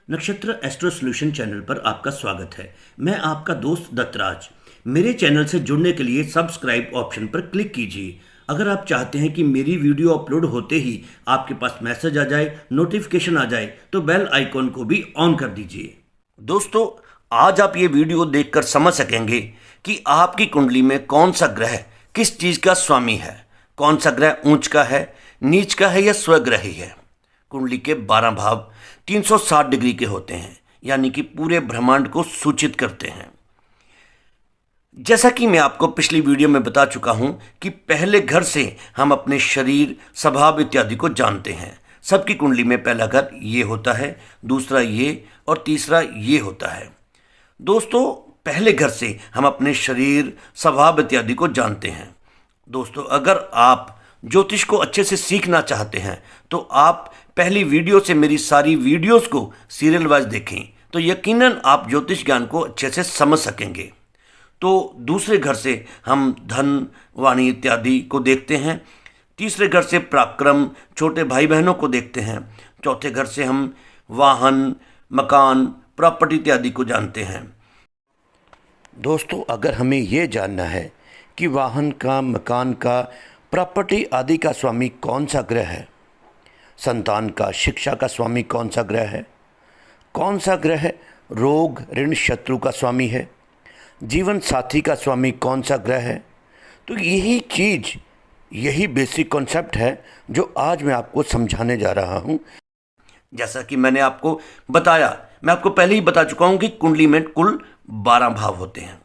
नक्षत्र astro solution channel पर आपका स्वागत है। मैं आपका दोस्त दत्तराज। मेरे चैनल से जुड़ने के लिए सब्सक्राइब ऑप्शन पर क्लिक कीजिए। अगर आप चाहते हैं कि मेरी वीडियो अपलोड होते ही आपके पास मैसेज आ जाए, नोटिफिकेशन आ जाए, तो बेल आइकॉन को भी ऑन कर दीजिए। दोस्तों, आज आप ये वीडियो देखकर समझ सकेंगे कि आपकी कुंडली में कौन सा ग्रह किस चीज़ का स्वामी है, कौन सा ग्रह ऊंच का है, नीच का है या स्वग्रही है। कुंडली के 12 भाव 360 डिग्री के होते हैं, यानी कि पूरे ब्रह्मांड को सूचित करते हैं। जैसा कि मैं आपको पिछली वीडियो में बता चुका हूं कि पहले घर से हम अपने शरीर, स्वभाव इत्यादि को जानते हैं। सबकी कुंडली में पहला घर ये होता है, दूसरा ये और तीसरा ये होता है। दोस्तों, पहले घर से हम अपने शरीर, स्वभाव इत्यादि को जानते हैं। दोस्तों, अगर आप ज्योतिष को अच्छे से सीखना चाहते हैं तो आप पहली वीडियो से मेरी सारी वीडियोस को सीरियल वाइज देखें, तो यकीनन आप ज्योतिष ज्ञान को अच्छे से समझ सकेंगे। तो दूसरे घर से हम धन, वाणी इत्यादि को देखते हैं। तीसरे घर से पराक्रम, छोटे भाई बहनों को देखते हैं। चौथे घर से हम वाहन, मकान, प्रॉपर्टी इत्यादि को जानते हैं। दोस्तों, अगर हमें ये जानना है कि वाहन का, मकान का, प्रॉपर्टी आदि का स्वामी कौन सा ग्रह है, संतान का, शिक्षा का स्वामी कौन सा ग्रह है, कौन सा ग्रह रोग, ऋण, शत्रु का स्वामी है, जीवन साथी का स्वामी कौन सा ग्रह है, तो यही बेसिक कॉन्सेप्ट है जो आज मैं आपको समझाने जा रहा हूँ। जैसा कि मैंने आपको बताया, मैं आपको पहले ही बता चुका हूँ कि कुंडली में कुल 12 भाव होते हैं।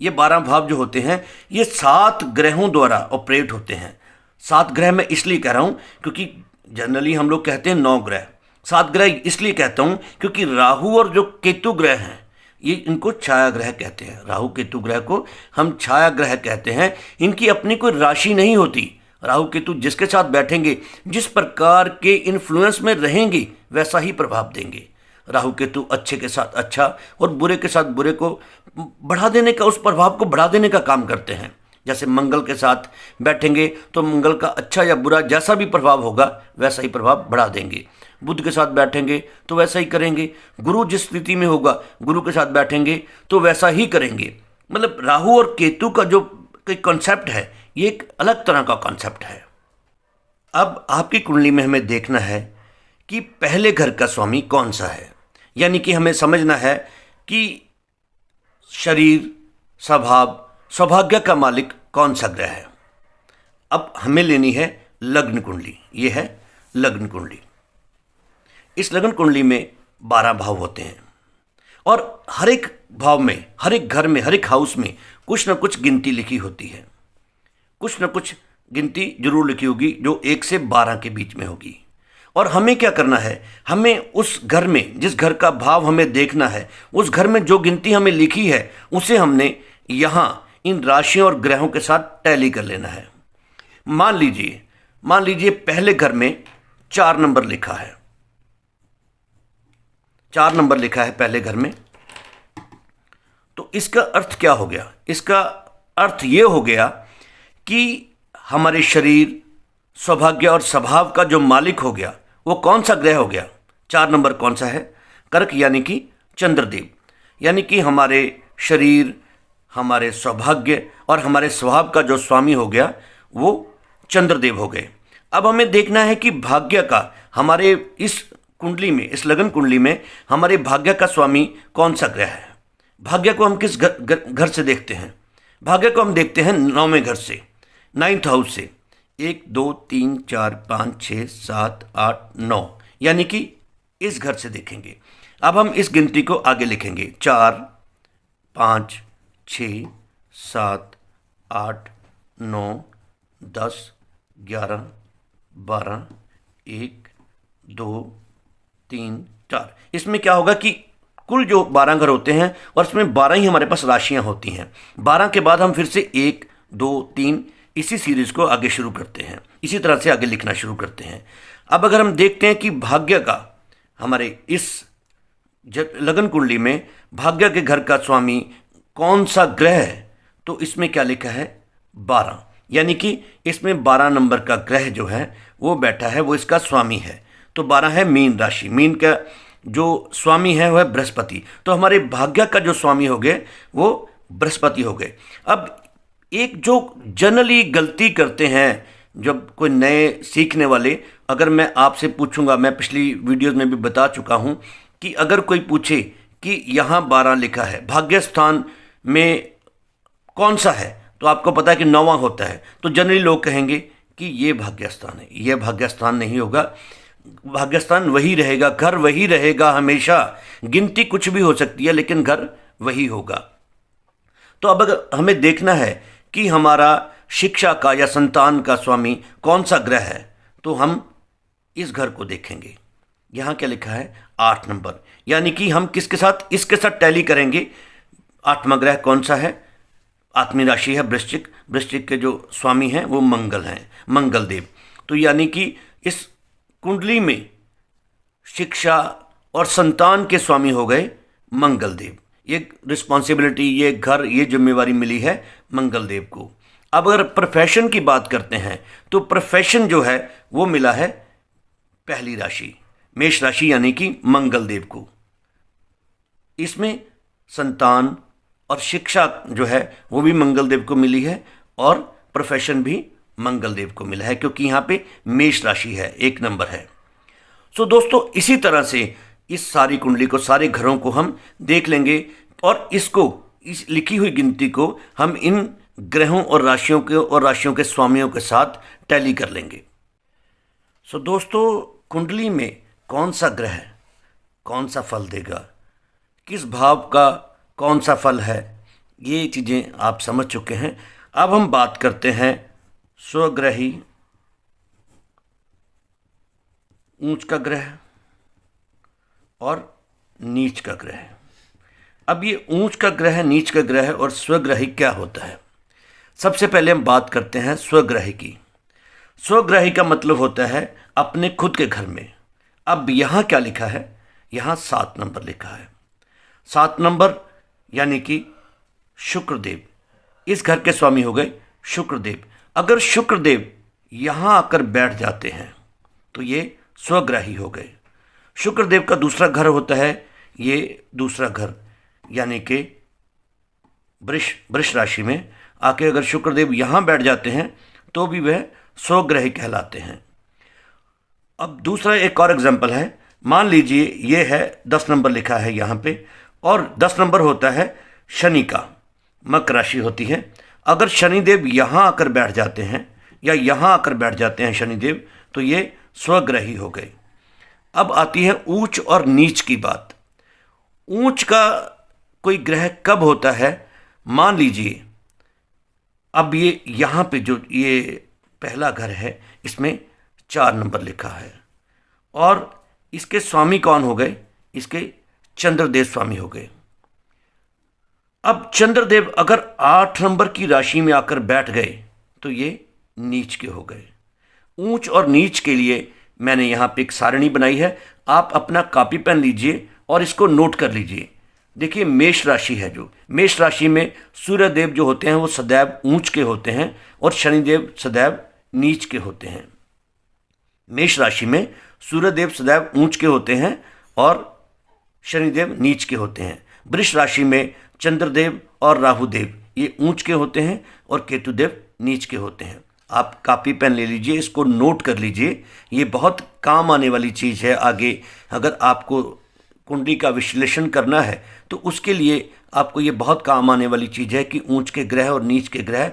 ये 12 भाव जो होते हैं ये 7 ग्रहों द्वारा ऑपरेट होते हैं। 7 ग्रह मैं इसलिए कह रहा हूँ क्योंकि जनरली हम लोग कहते हैं 9 ग्रह। 7 ग्रह इसलिए कहता हूँ क्योंकि राहु और जो केतु ग्रह हैं ये इनको छाया ग्रह कहते हैं। राहु केतु ग्रह को हम छाया ग्रह कहते हैं। इनकी अपनी कोई राशि नहीं होती। राहु केतु जिसके साथ बैठेंगे, जिस प्रकार के इन्फ्लुएंस में रहेंगे, वैसा ही प्रभाव देंगे। राहु केतु अच्छे के साथ अच्छा और बुरे के साथ बुरे को बढ़ा देने का, उस प्रभाव को बढ़ा देने का काम करते हैं। जैसे मंगल के साथ बैठेंगे तो मंगल का अच्छा या बुरा जैसा भी प्रभाव होगा वैसा ही प्रभाव बढ़ा देंगे। बुध के साथ बैठेंगे तो वैसा ही करेंगे। गुरु जिस स्थिति में होगा, गुरु के साथ बैठेंगे तो वैसा ही करेंगे। मतलब राहु और केतु का जो कॉन्सेप्ट है ये एक अलग तरह का कॉन्सेप्ट है। अब आपकी कुंडली में हमें देखना है कि पहले घर का स्वामी कौन सा है, यानी कि हमें समझना है कि शरीर, स्वभाव, सौभाग्य का मालिक कौन सा ग्रह है। अब हमें लेनी है लग्न कुंडली। ये है लग्न कुंडली। इस लग्न कुंडली में 12 भाव होते हैं और हर एक भाव में, हर एक घर में, हर एक हाउस में कुछ न कुछ गिनती लिखी होती है। कुछ न कुछ गिनती जरूर लिखी होगी जो 1 से 12 के बीच में होगी। और हमें क्या करना है, हमें उस घर में, जिस घर का भाव हमें देखना है, उस घर में जो गिनती हमें लिखी है उसे हमने यहाँ इन राशियों और ग्रहों के साथ टैली कर लेना है। मान लीजिए पहले घर में 4 नंबर लिखा है। 4 नंबर लिखा है पहले घर में, तो इसका अर्थ क्या हो गया? इसका अर्थ ये हो गया कि हमारे शरीर, सौभाग्य और स्वभाव का जो मालिक हो गया वो कौन सा ग्रह हो गया? 4 नंबर कौन सा है? कर्क, यानी कि चंद्रदेव। यानी कि हमारे शरीर, हमारे सौभाग्य और हमारे स्वभाव का जो स्वामी हो गया वो चंद्रदेव हो गए। अब हमें देखना है कि भाग्य का, हमारे इस कुंडली में, इस लगन कुंडली में हमारे भाग्य का स्वामी कौन सा ग्रह है। भाग्य को हम किस घर से देखते हैं? भाग्य को हम देखते हैं 9वें घर से, 9th हाउस से। 1 2 3 4 5 6 7 8 9, यानी कि इस घर से देखेंगे। अब हम इस गिनती को आगे लिखेंगे। 4 5 6 7 8 9 10 11 12 1 2 3 4। इसमें क्या होगा कि कुल जो 12 घर होते हैं और इसमें 12 ही हमारे पास राशियां होती हैं। 12 के बाद हम फिर से 1 2 3 इसी सीरीज को आगे शुरू करते हैं, इसी तरह से आगे लिखना शुरू करते हैं। अब अगर हम देखते हैं कि भाग्य का, हमारे इस लगन कुंडली में भाग्य के घर का स्वामी कौन सा ग्रह है, तो इसमें क्या लिखा है? 12, यानी कि इसमें 12 नंबर का ग्रह जो है वो बैठा है, वो इसका स्वामी है। तो 12 है मीन राशि। मीन का जो स्वामी है वह बृहस्पति, तो हमारे भाग्य का जो स्वामी हो गए वो बृहस्पति हो गए। अब एक जो जनरली गलती करते हैं जब कोई नए सीखने वाले, अगर मैं आपसे पूछूंगा, मैं पिछली वीडियोस में भी बता चुका हूं कि अगर कोई पूछे कि यहाँ 12 लिखा है, भाग्य स्थान में कौन सा है, तो आपको पता है कि 9वां होता है, तो जनरली लोग कहेंगे कि ये भाग्य स्थान है। ये भाग्य स्थान नहीं होगा, भाग्य स्थान वही रहेगा, घर वही रहेगा हमेशा। गिनती कुछ भी हो सकती है लेकिन घर वही होगा। तो अब अगर हमें देखना है कि हमारा शिक्षा का या संतान का स्वामी कौन सा ग्रह है, तो हम इस घर को देखेंगे। यहाँ क्या लिखा है, 8 नंबर, यानी कि हम किसके साथ, इसके साथ टैली करेंगे। 8वां ग्रह कौन सा है, आत्मीय राशि है वृश्चिक, वृश्चिक के जो स्वामी हैं वो मंगल हैं, मंगल देव। तो यानी कि इस कुंडली में शिक्षा और संतान के स्वामी हो गए मंगल देव। ये रिस्पॉन्सिबिलिटी, ये घर, ये जिम्मेवारी मिली है मंगल देव को। अब अगर प्रोफेशन की बात करते हैं तो प्रोफेशन जो है वो मिला है पहली राशि मेष राशि, यानी कि मंगल देव को। इसमें संतान और शिक्षा जो है वो भी मंगल देव को मिली है और प्रोफेशन भी मंगल देव को मिला है, क्योंकि यहाँ पे मेष राशि है, 1 नंबर है। सो दोस्तों, इसी तरह से इस सारी कुंडली को, सारे घरों को हम देख लेंगे और इसको, इस लिखी हुई गिनती को हम इन ग्रहों और राशियों के स्वामियों के साथ टैली कर लेंगे। सो दोस्तों, कुंडली में कौन सा ग्रह कौन सा फल देगा, किस भाव का कौन सा फल है, ये चीज़ें आप समझ चुके हैं। अब हम बात करते हैं स्वग्रही ऊंच का ग्रह और नीच का ग्रह। अब ये ऊंच का ग्रह, नीच का ग्रह और स्वग्रही क्या होता है। सबसे पहले हम बात करते हैं स्वग्रही की। स्वग्रही का मतलब होता है अपने खुद के घर में। अब यहाँ क्या लिखा है, यहाँ 7 नंबर लिखा है। 7 नंबर यानी कि शुक्रदेव, इस घर के स्वामी हो गए शुक्रदेव। अगर शुक्रदेव यहाँ आकर बैठ जाते हैं तो ये स्वग्रही हो गए। शुक्रदेव का दूसरा घर होता है ये दूसरा घर, यानी कि वृष राशि में आके अगर शुक्रदेव यहाँ बैठ जाते हैं तो भी वह स्वग्रही कहलाते हैं। अब दूसरा एक और एग्जाम्पल है, मान लीजिए ये है 10 नंबर लिखा है यहाँ पे, और 10 नंबर होता है शनि का, मकर राशि होती है। अगर शनिदेव यहाँ आकर बैठ जाते हैं या यहाँ आकर बैठ जाते हैं शनिदेव, तो ये स्वग्रही हो गए। अब आती है ऊंच और नीच की बात। ऊंच का कोई ग्रह कब होता है, मान लीजिए अब ये यहाँ पे जो ये पहला घर है इसमें 4 नंबर लिखा है और इसके स्वामी कौन हो गए, इसके चंद्रदेव स्वामी हो गए। अब चंद्रदेव अगर 8 नंबर की राशि में आकर बैठ गए तो ये नीच के हो गए। ऊंच और नीच के लिए मैंने यहाँ पे एक सारणी बनाई है, आप अपना कॉपी पेन लीजिए और इसको नोट कर लीजिए। देखिए मेष राशि है, जो मेष राशि में सूर्यदेव जो होते हैं वो सदैव ऊंच के होते हैं और शनिदेव सदैव नीच के होते हैं। मेष राशि में सूर्यदेव सदैव ऊंच के होते हैं और शनिदेव नीच के होते हैं। वृष राशि में चंद्रदेव और राहुदेव ये ऊंच के होते हैं और केतुदेव नीच के होते हैं। आप कॉपी पेन ले लीजिए, इसको नोट कर लीजिए, ये बहुत काम आने वाली चीज़ है। आगे अगर आपको कुंडली का विश्लेषण करना है तो उसके लिए आपको ये बहुत काम आने वाली चीज़ है कि ऊंच के ग्रह और नीच के ग्रह,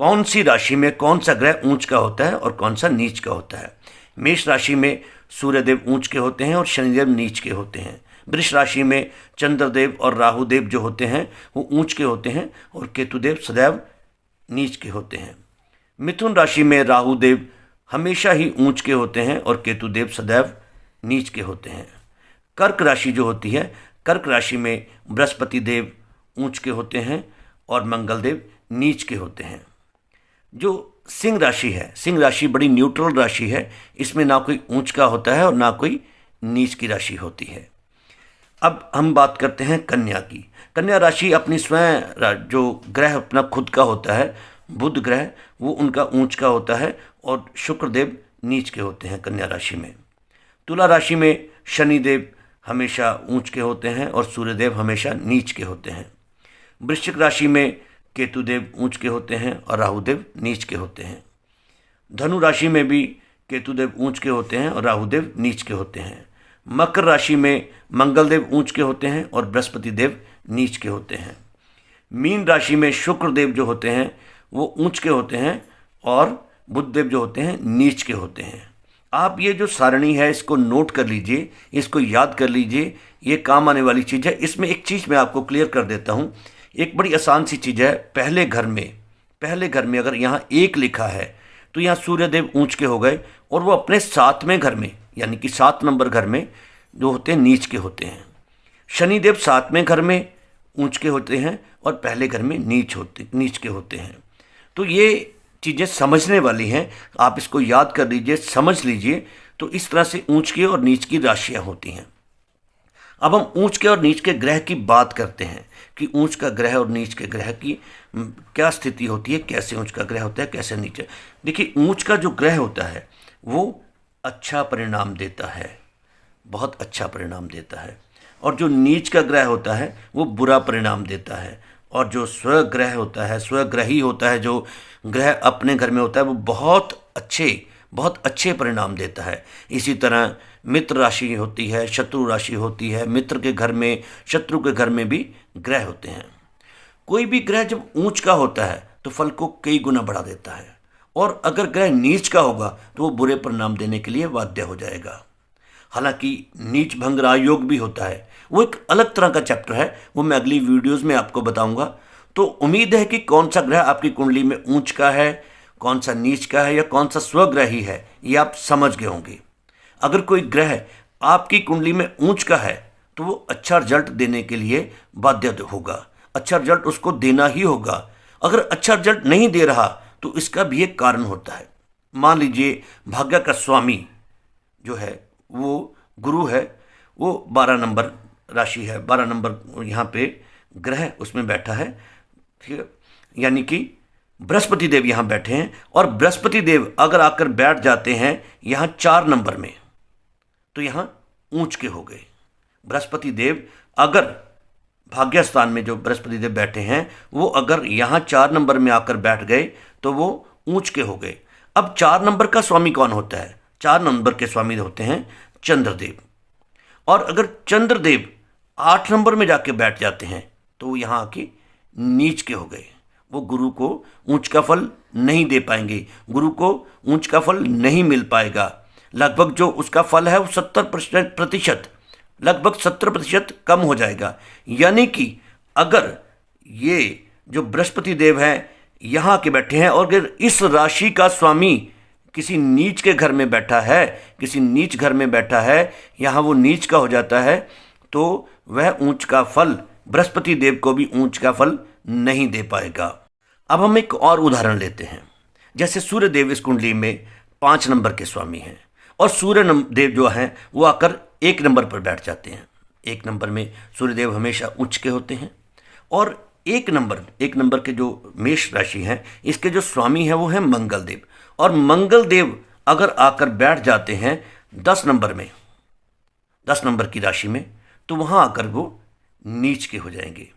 कौन सी राशि में कौन सा ग्रह ऊंच का होता है और कौन सा नीच का होता है। मेष राशि में सूर्यदेव ऊंच के होते हैं और शनिदेव नीच के होते हैं। वृष राशि में चंद्रदेव और राहुदेव जो होते हैं वो ऊंच के होते हैं और केतुदेव सदैव नीच के होते हैं। मिथुन राशि में राहुदेव हमेशा ही ऊंच के होते हैं और केतुदेव सदैव नीच के होते हैं। कर्क राशि जो होती है, कर्क राशि में बृहस्पति देव ऊंच के होते हैं और मंगल देव नीच के होते हैं। जो सिंह राशि है, सिंह राशि बड़ी न्यूट्रल राशि है, इसमें ना कोई ऊंच का होता है और ना कोई नीच की राशि होती है। अब हम बात करते हैं कन्या की। कन्या राशि अपनी स्वयं जो ग्रह अपना खुद का होता है, बुध ग्रह, वो उनका ऊंच का होता है और शुक्रदेव नीच के होते हैं कन्या राशि में। तुला राशि में शनिदेव हमेशा ऊंच के होते हैं और सूर्यदेव हमेशा नीच के होते हैं। वृश्चिक राशि में केतुदेव ऊंच के होते हैं और राहुदेव नीच के होते हैं। धनु राशि में भी केतुदेव ऊंच के होते हैं और राहुदेव नीच के होते हैं। मकर राशि में मंगलदेव ऊंच के होते हैं और बृहस्पति देव नीच के होते हैं। मीन राशि में शुक्रदेव जो होते हैं वो ऊंच के होते हैं और बुधदेव जो होते हैं नीच के होते हैं। आप ये जो सारणी है इसको नोट कर लीजिए, इसको याद कर लीजिए, ये काम आने वाली चीज़ है। इसमें एक चीज़ मैं आपको क्लियर कर देता हूँ, एक बड़ी आसान सी चीज़ है। पहले घर में अगर यहाँ 1 लिखा है तो यहाँ सूर्यदेव ऊंच के हो गए और वो अपने 7वें घर में यानी कि 7 नंबर घर में जो होते हैं नीच के होते हैं। शनिदेव 7वें घर में ऊंच के होते हैं और पहले घर में नीच के होते हैं। तो ये चीज़ें समझने वाली हैं, आप इसको याद कर लीजिए, समझ लीजिए। तो इस तरह से ऊंच के और नीच की राशियाँ होती हैं। अब हम ऊंच के और नीच के ग्रह की बात करते हैं कि ऊंच का ग्रह और नीच के ग्रह की क्या स्थिति होती है, कैसे ऊंच का ग्रह होता है, कैसे नीच। देखिए, ऊंच का जो ग्रह होता है वो अच्छा परिणाम देता है, बहुत अच्छा परिणाम देता है, और जो नीच का ग्रह होता है वो बुरा परिणाम देता है। और जो स्वग्रह होता है, स्वग्रही होता है, जो ग्रह अपने घर में होता है, वो बहुत अच्छे परिणाम देता है। इसी तरह मित्र राशि होती है, शत्रु राशि होती है। मित्र के घर में, शत्रु के घर में भी ग्रह होते हैं। कोई भी ग्रह जब ऊंच का होता है तो फल को कई गुना बढ़ा देता है, और अगर ग्रह नीच का होगा तो वो बुरे परिणाम देने के लिए बाध्य हो जाएगा। हालांकि नीच भंग राजयोग भी होता है, वो एक अलग तरह का चैप्टर है, वो मैं अगली वीडियोस में आपको बताऊंगा। तो उम्मीद है कि कौन सा ग्रह आपकी कुंडली में ऊंच का है, कौन सा नीच का है, या कौन सा स्वग्रही है, ये आप समझ गए होंगे। अगर कोई ग्रह आपकी कुंडली में ऊंच का है तो वो अच्छा रिजल्ट देने के लिए बाध्य होगा, अच्छा रिजल्ट उसको देना ही होगा। अगर अच्छा रिजल्ट नहीं दे रहा तो इसका भी एक कारण होता है। मान लीजिए भाग्य का स्वामी जो है वो गुरु है, वो 12 नंबर राशि है, 12 नंबर यहाँ पे ग्रह उसमें बैठा है, ठीक है, यानी कि बृहस्पति देव यहाँ बैठे हैं। और बृहस्पति देव अगर आकर बैठ जाते हैं यहाँ 4 नंबर में तो यहाँ ऊंच के हो गए। बृहस्पति देव अगर भाग्य स्थान में जो बृहस्पति देव बैठे हैं वो अगर यहाँ 4 नंबर में आकर बैठ गए तो वो ऊंच के हो गए। अब 4 नंबर का स्वामी कौन होता है? 4 नंबर के स्वामी होते हैं चंद्रदेव। और अगर चंद्रदेव 8 नंबर में जाके बैठ जाते हैं तो वो यहाँ आके नीच के हो गए। वो गुरु को ऊंच का फल नहीं दे पाएंगे, गुरु को ऊंच का फल नहीं मिल पाएगा। लगभग जो उसका फल है वो 70%, लगभग 70% कम हो जाएगा। यानी कि अगर ये जो बृहस्पति देव हैं यहाँ के बैठे हैं और अगर इस राशि का स्वामी किसी नीच के घर में बैठा है, किसी नीच घर में बैठा है, यहाँ वो नीच का हो जाता है, तो वह ऊंच का फल बृहस्पति देव को भी ऊंच का फल नहीं दे पाएगा। अब हम एक और उदाहरण लेते हैं। जैसे सूर्य देव इस कुंडली में 5 नंबर के स्वामी हैं और सूर्य देव जो हैं वो आकर 1 नंबर पर बैठ जाते हैं। 1 नंबर में सूर्यदेव हमेशा उच्च के होते हैं। और 1 नंबर के जो मेष राशि हैं इसके जो स्वामी हैं वो हैं मंगल देव। और मंगल देव अगर आकर बैठ जाते हैं 10 नंबर में, 10 नंबर की राशि में, तो वहाँ आकर वो नीच के हो जाएंगे।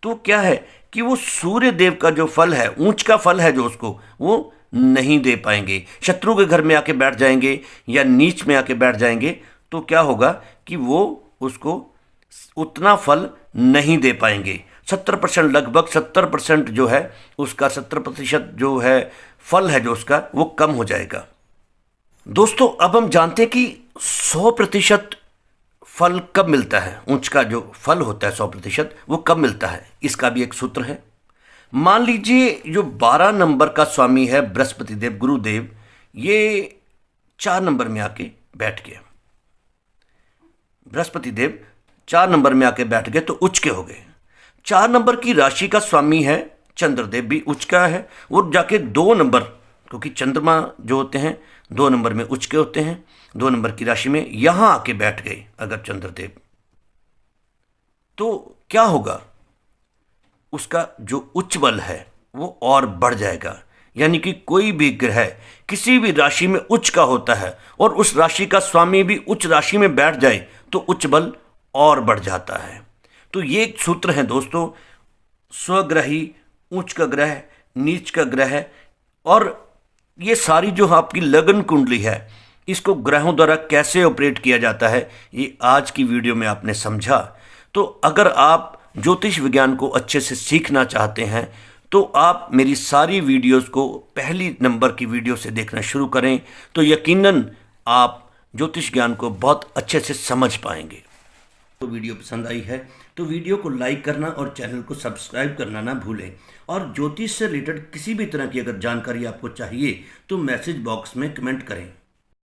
तो क्या है कि वो सूर्य देव का जो फल है, ऊंच का फल है जो उसको वो नहीं दे पाएंगे। शत्रु के घर में आके बैठ जाएंगे या नीच में आके बैठ जाएंगे तो क्या होगा कि वो उसको उतना फल नहीं दे पाएंगे। 70%, लगभग 70% जो है उसका 70% जो है फल है जो उसका वो कम हो जाएगा। दोस्तों, अब हम जानते हैं कि 100% फल कब मिलता है। ऊंच का जो फल होता है 100% वो कब मिलता है, इसका भी एक सूत्र है। मान लीजिए जो 12 नंबर का स्वामी है बृहस्पति देव, गुरुदेव, ये 4 नंबर में आके बैठ गया। बृहस्पति देव 4 नंबर में आके बैठ गए तो उच्च के हो गए। 4 नंबर की राशि का स्वामी है चंद्रदेव, भी उच्च का है। वो जाके 2 नंबर, क्योंकि चंद्रमा जो होते हैं 2 नंबर में उच्च के होते हैं, 2 नंबर की राशि में यहां आके बैठ गए अगर चंद्रदेव, तो क्या होगा, उसका जो उच्च बल है वो और बढ़ जाएगा। यानी कि कोई भी ग्रह किसी भी राशि में उच्च का होता है और उस राशि का स्वामी भी उच्च राशि में बैठ जाए तो उच्च बल और बढ़ जाता है। तो ये एक सूत्र है दोस्तों, स्वग्रही, उच्च का ग्रह, नीच का ग्रह, और ये सारी जो आपकी लगन कुंडली है, इसको ग्रहों द्वारा कैसे ऑपरेट किया जाता है, ये आज की वीडियो में आपने समझा। तो अगर आप ज्योतिष विज्ञान को अच्छे से सीखना चाहते हैं तो आप मेरी सारी वीडियोस को पहली नंबर की वीडियो से देखना शुरू करें, तो यकीनन आप ज्योतिष ज्ञान को बहुत अच्छे से समझ पाएंगे। तो वीडियो पसंद आई है तो वीडियो को लाइक करना और चैनल को सब्सक्राइब करना ना भूलें। और ज्योतिष से रिलेटेड किसी भी तरह की अगर जानकारी आपको चाहिए तो मैसेज बॉक्स में कमेंट करें।